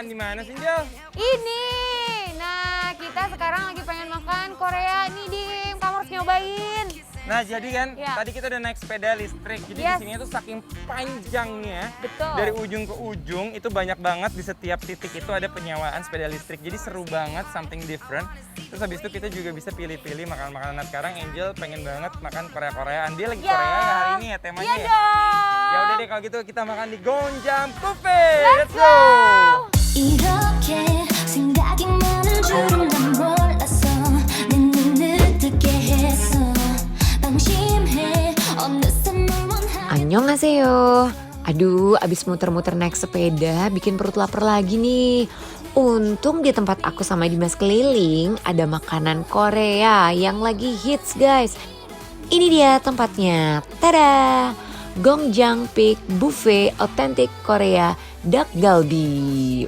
makan di mana sih, Angel? Ini. Nah, kita sekarang lagi pengen makan Korea nih, Dim. Kamu harus nyobain. Nah, jadi kan Ya. tadi kita udah naik sepeda listrik. Jadi Yes. di sini tuh saking panjangnya. Betul. Dari ujung ke ujung itu banyak banget, di setiap titik itu ada penyewaan sepeda listrik. Jadi seru banget, something different. Terus habis itu kita juga bisa pilih-pilih makanan-makanan. Nah, sekarang Angel pengen banget makan Korea-Koreaan. Dia lagi Ya. Korea ya hari ini ya temanya Iya ya. dong. Ya udah deh kalau gitu kita makan di Gongjam Buffet. Let's go. 이렇게 생각이 많을 줄은 난 몰랐어 내 눈을 뜨게 했어 방심해 어느새 널 원하는 Annyeonghaseyo. Aduh, abis muter-muter naik sepeda bikin perut lapar lagi nih. Untung di tempat aku sama Dimas keliling ada makanan Korea yang lagi hits guys. Ini dia tempatnya. Tada! Gongjang Peak Buffet Authentic Korea Dak Galbi.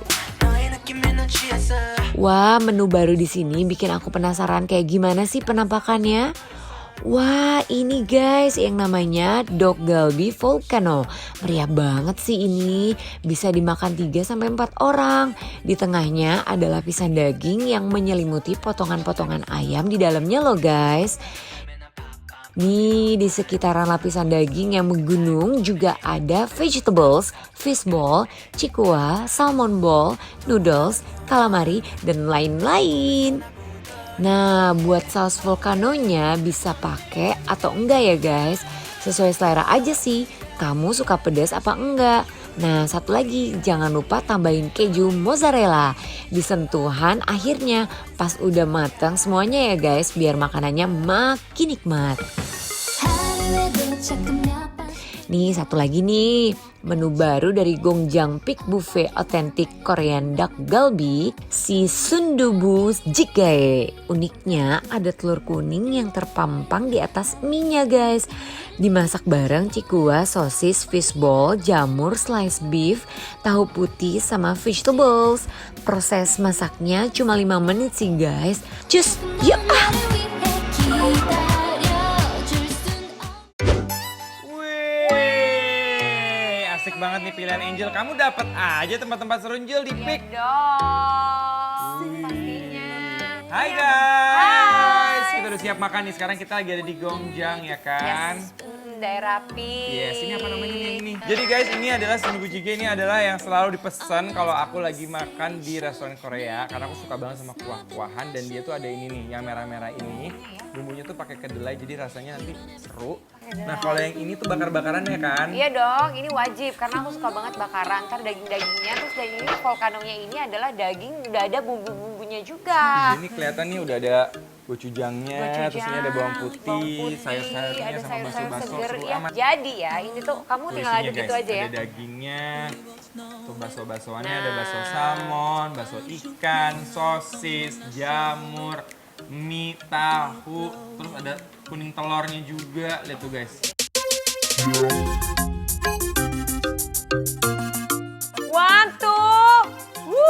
Wah, menu baru di sini bikin aku penasaran kayak gimana sih penampakannya. Wah, ini guys yang namanya Dok Galbi Volcano. Meriah banget sih ini. Bisa dimakan 3 sampai 4 orang. Di tengahnya ada lapisan daging yang menyelimuti potongan-potongan ayam di dalamnya loh guys. Nih di sekitaran lapisan daging yang menggunung juga ada vegetables, fish ball, cikua, salmon ball, noodles, calamari, dan lain-lain. Nah buat saus volcanonya bisa pakai atau enggak ya guys. Sesuai selera aja sih, kamu suka pedas apa enggak. Nah satu lagi jangan lupa tambahin keju mozzarella. Di sentuhan akhirnya pas udah matang semuanya ya guys biar makanannya makin nikmat. 하루에도 조금 몇 번 Nih satu lagi nih, menu baru dari Gongjang Peak Buffet Authentic Korean Dak Galbi, si sundubu jjigae. Uniknya ada telur kuning yang terpampang di atas mie-nya guys. Dimasak bareng cikua, sosis, fish ball, jamur, slice beef, tahu putih sama vegetables. Proses masaknya cuma 5 menit sih guys. Cus, yuk ah! 나를 위해 기다려줄 순 Wih, asik banget nih pilihan Angel. Kamu dapat aja tempat-tempat seru Angel di Iya Peak. dong. Pastinya. Hai Ini guys, Hai. kita udah siap makan nih. Sekarang kita lagi ada di Gongjang ya kan? Yes. Daerah Peak. Yes, ini apa namanya nih ini? Jadi guys, ini adalah sundubu jjigae, ini adalah yang selalu dipesan kalau aku lagi makan di restoran Korea. Karena aku suka banget sama kuah-kuahan dan dia tuh ada ini nih, yang merah-merah ini. Bumbunya tuh pakai kedelai jadi rasanya nanti seru. Nah kalau yang ini tuh bakar-bakaran ya kan? Iya dong, ini wajib karena aku suka banget bakaran. Ntar daging-dagingnya, terus daging ini volcanonya ini adalah daging udah ada bumbu-bumbunya juga. Ini kelihatan nih udah ada gochujangnya, terus ini ada bawang putih, sayur-sayurnya ada sama sayur-sayur bakso-bakso seger. seru Ya, amat. jadi ya, ini tuh kamu Tuh tinggal isinya, aduk gitu guys, aja ya. Ada dagingnya, tuh bakso-baksoannya, Nah. ada bakso salmon, bakso ikan, sosis, jamur, mie, tahu, terus ada kuning telurnya juga. Lihat tuh guys. One, two. Woo.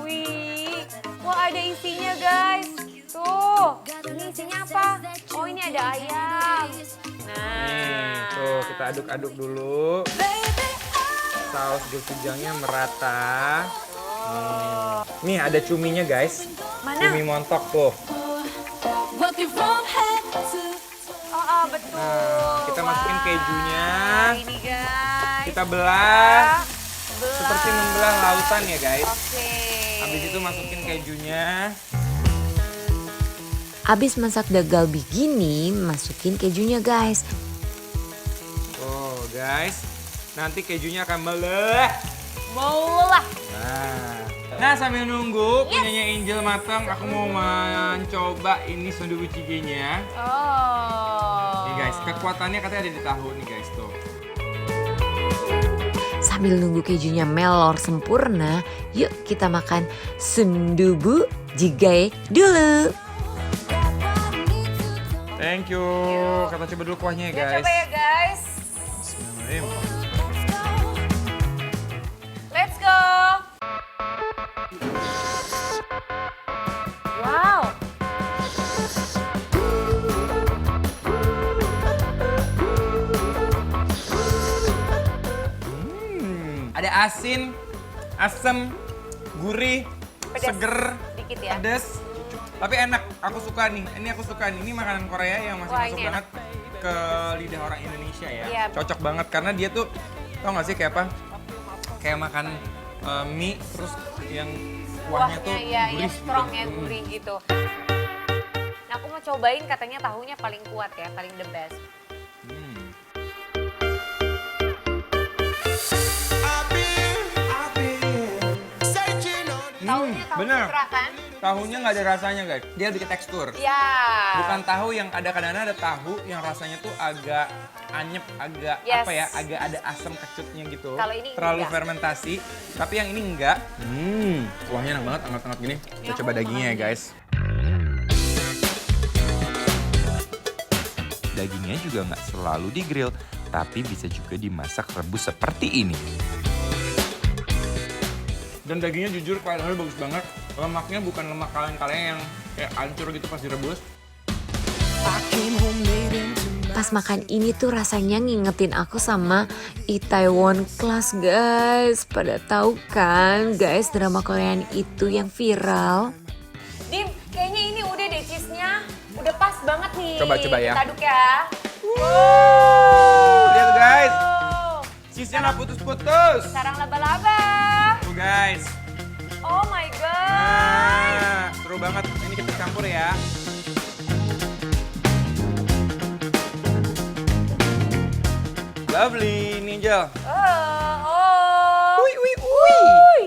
Wih. Wah, ada isinya, guys. Tuh. Ini isinya apa? Oh, ini ada ayam. Nah. Nih, tuh kita aduk-aduk dulu. Saus gochujangnya merata. Nih ada cuminya guys. Mana? Cumi montok tuh. working from head to Oh, betul. Nah, kita masukin kejunya. Wah, ini guys. Kita belah. Belah. Seperti membelah lautan ya guys. Oke. Habis itu masukin kejunya. Abis masak dak galbi gini, masukin kejunya guys. Tuh guys. Nanti kejunya akan meleleh. Maulah. Nah sambil nunggu punyanya Angel matang, aku mau mencoba ini sundubu jjigae-nya. Oh. Nih guys, kekuatannya katanya ada di tahu nih guys tuh. Sambil nunggu kejunya melor sempurna, yuk kita makan sundubu jjigae dulu. Thank you. Kita coba dulu kuahnya ya Ya, guys. coba ya guys. Bismillahirrahmanirrahim. Let's go. Wow. Ada asin, asem, gurih, Pedas. seger, Dikit ya. pedes. Tapi enak, aku suka nih. Ini aku suka nih. Ini makanan Korea yang masih Wah, masuk ini banget ke lidah orang Indonesia ya. Iya. Cocok banget karena dia tuh, tau gak sih kayak apa? Kayak makan mie terus yang kuahnya tuh iya, gurih strong gitu. ya, gurih gitu. Nah, aku mau cobain katanya tahunya paling kuat ya, paling the best. Tahunya tahu bener. sutra kan? Tahunya nggak ada rasanya guys, dia lebih ke tekstur. Ya. Bukan tahu yang ada kadang-kadang ada tahu yang rasanya tuh agak anyep, agak Yes. apa ya, agak ada asam kecutnya gitu. Kalau ini terlalu enggak. fermentasi, tapi yang ini enggak. Kuahnya enak banget, hangat-hangat gini. Kita coba dagingnya ya guys. Dagingnya juga nggak selalu di grill, tapi bisa juga dimasak rebus seperti ini. Dan dagingnya jujur kualitasnya bagus banget. Lemaknya bukan lemak kaleng-kaleng yang kayak hancur gitu pas direbus. Pas makan ini tuh rasanya ngingetin aku sama Itaewon Class guys. Pada tahu kan guys drama Korean itu yang viral? Dim, kayaknya ini udah deh cheese-nya. Udah pas banget nih. Coba ya. Kita aduk ya. Lihat tuh guys, cheese-nya nggak putus-putus. Sarang laba-laba. Tuh guys. Oh my god. Nah, seru banget. Ini kita campur ya. Lovely, Ninja. Oh. Wih, wih, wih.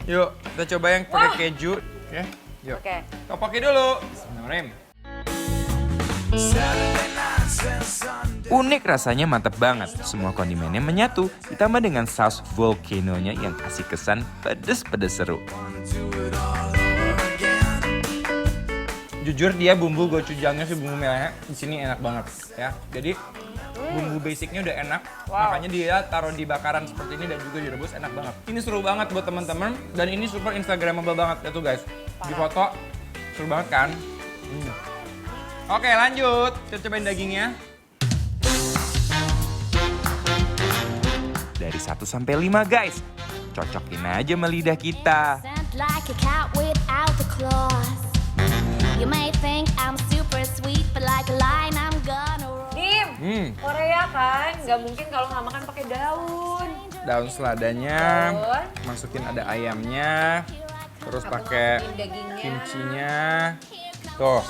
Yuk, kita coba yang pakai keju. Oke, yuk. Oke. Topoki dulu. Bismillahirrahmanirrahim. Unik rasanya mantap banget, semua kondimennya menyatu, ditambah dengan saus volcanonya yang kasih kesan pedes-pedes seru. Jujur dia bumbu gochujangnya sih, bumbu merahnya di sini enak banget ya. Jadi bumbu basicnya udah enak, makanya dia taruh di bakaran seperti ini dan juga direbus enak banget. Ini seru banget buat teman-teman dan ini super instagramable banget ya tuh guys. Di foto seru banget kan? Oke lanjut, kita cobain dagingnya. Dari 1 sampai 5 guys, cocokin aja sama lidah kita. Sound like a cat without the claws. You may think I'm super sweet, but like a lion I'm gonna roar. Dim, Korea kan nggak mungkin kalau nggak makan pakai daun. Daun seladanya, Daun. masukin ada ayamnya, terus pakai masukin dagingnya. kimchinya. Tuh,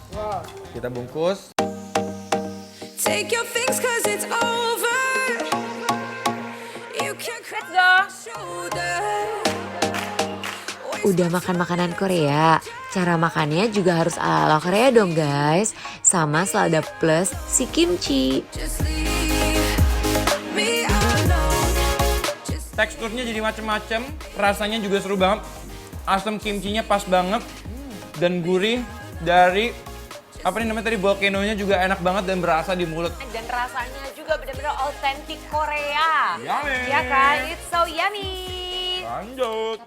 Wow. kita bungkus. Take your things cause it's over. You can cry Let's go. shoulder. Udah makan makanan Korea, cara makannya juga harus ala Korea dong guys. Sama selada plus si kimchi. Just leave me alone. Just Teksturnya jadi macem-macem, rasanya juga seru banget. Asam kimchinya pas banget dan gurih dari apa nih namanya tadi, volcanonya juga enak banget dan berasa di mulut. Dan rasanya juga benar-benar otentik Korea. Yummy. Ya kan? It's so yummy. Lanjut.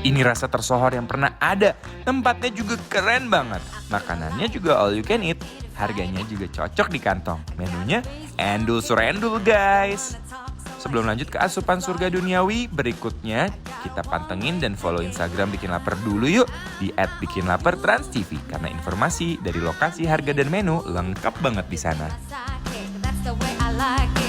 Ini rasa tersohor yang pernah ada, tempatnya juga keren banget. Makanannya juga all you can eat, harganya juga cocok di kantong. Menunya endul surendul guys. Sebelum lanjut ke asupan surga duniawi, berikutnya kita pantengin dan follow Instagram Bikin Lapar dulu yuk di @bikinlapertransTV karena informasi dari lokasi, harga dan menu lengkap banget di sana. That's the way I like it.